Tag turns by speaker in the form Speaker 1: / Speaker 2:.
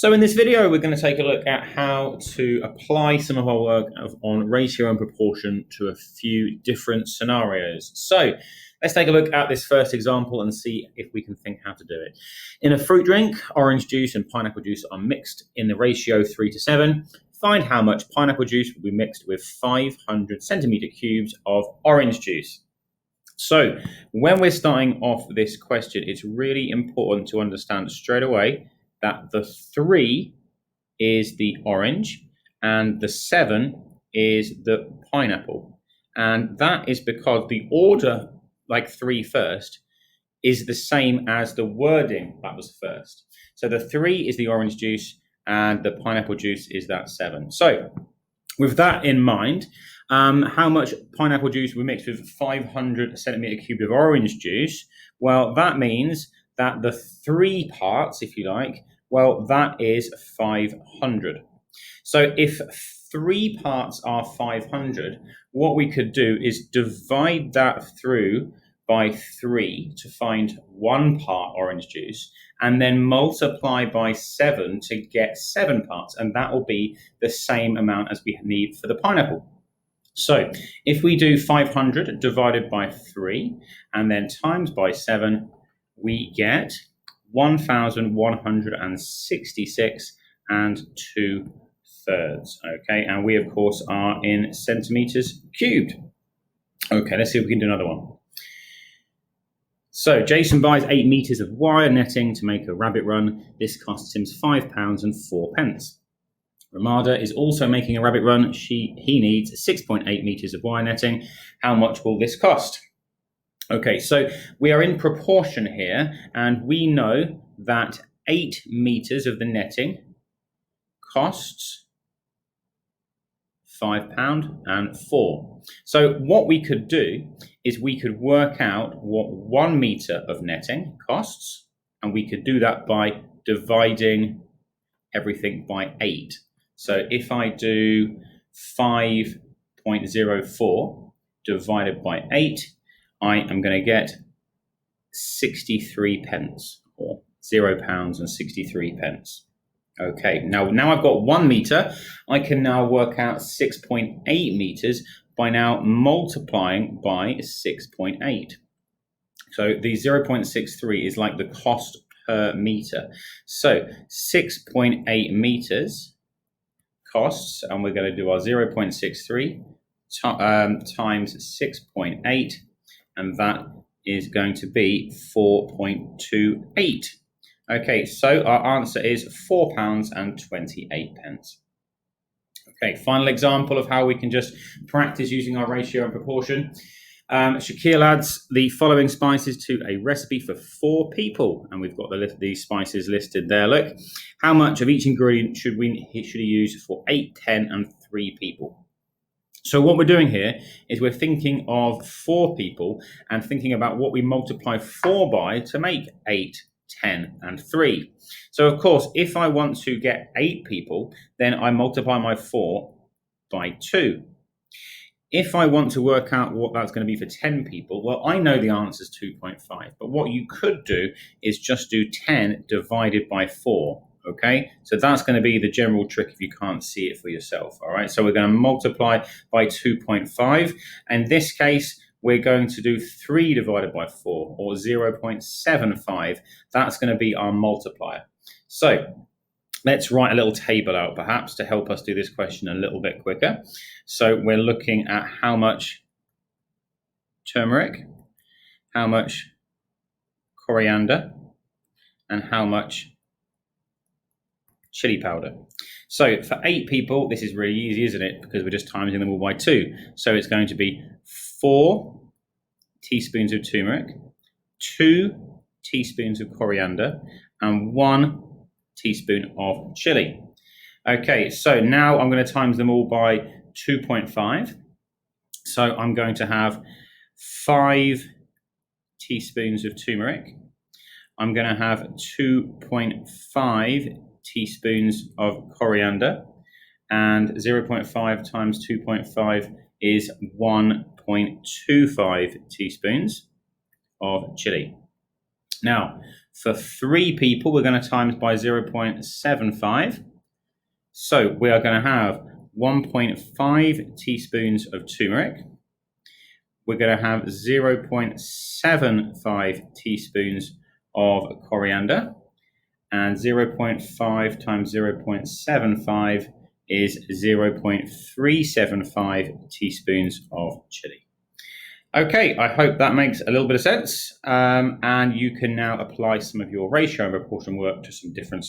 Speaker 1: So in this video, we're going to take a look at how to apply some of our work on ratio and proportion to a few different scenarios. So let's take a look at this first example and see if we can think how to do it. In a fruit drink, orange juice and pineapple juice are mixed in the ratio 3:7. Find how much pineapple juice will be mixed with 500 centimeter cubes of orange juice. So when we're starting off this question, it's really important to understand straight away that the 3 is the orange and the 7 is the pineapple. And that is because the order, like 3 first, is the same as the wording that was first. So the 3 is the orange juice and the pineapple juice is that 7. So with that in mind, how much pineapple juice we mix with 500 centimeter cubed of orange juice? Well, that means that the 3 parts, if you like, well, that is 500. So if 3 parts are 500, what we could do is divide that through by 3 to find 1 part orange juice, and then multiply by 7 to get 7 parts, and that will be the same amount as we need for the pineapple. So if we do 500 divided by 3 and then times by 7, we get 1,166 and 2/3. Okay, and we of course are in centimeters cubed. Okay, let's see if we can do another one. So Jason buys 8 meters of wire netting to make a rabbit run. This costs him £5 and 4 pence. Ramada is also making a rabbit run. He needs 6.8 meters of wire netting. How much will this cost? Okay, so we are in proportion here, and we know that 8 meters of the netting costs £5 and 4. So what we could do is we could work out what 1 meter of netting costs, and we could do that by dividing everything by 8. So if I do 5.04 divided by 8, I am going to get 63 pence, or £0 and 63 pence. Okay, now I've got 1 meter. I can now work out 6.8 meters by now multiplying by 6.8. So the 0.63 is like the cost per meter. So 6.8 meters costs, and we're going to do our 0.63 times 6.8, and that is going to be 4.28. Okay, so our answer is £4 and 28 pence. Okay, final example of how we can just practice using our ratio and proportion. Shakil adds the following spices to a recipe for 4 people, and we've got these spices listed there. Look, how much of each ingredient should he use for 8, 10, and 3 people? So what we're doing here is we're thinking of 4 people and thinking about what we multiply 4 by to make 8, 10, and 3. So of course, if I want to get 8 people, then I multiply my 4 by 2. If I want to work out what that's going to be for 10 people, well, I know the answer is 2.5. But what you could do is just do 10 divided by 4. Okay, so that's going to be the general trick if you can't see it for yourself. All right, so we're going to multiply by 2.5. In this case, we're going to do 3 divided by 4, or 0.75. That's going to be our multiplier. So let's write a little table out perhaps to help us do this question a little bit quicker. So we're looking at how much turmeric, how much coriander, and how much chili powder. So for 8 people, this is really easy, isn't it? Because we're just timesing them all by 2. So it's going to be 4 teaspoons of turmeric, 2 teaspoons of coriander, and 1 teaspoon of chili. Okay, so now I'm going to times them all by 2.5. So I'm going to have 5 teaspoons of turmeric. I'm going to have 2.5 teaspoons of coriander, and 0.5 times 2.5 is 1.25 teaspoons of chili. Now, For 3 people, we're going to times by 0.75. So we are going to have 1.5 teaspoons of turmeric. We're going to have 0.75 teaspoons of coriander. And 0.5 times 0.75 is 0.375 teaspoons of chili. Okay, I hope that makes a little bit of sense. And you can now apply some of your ratio and proportion work to some different scenarios.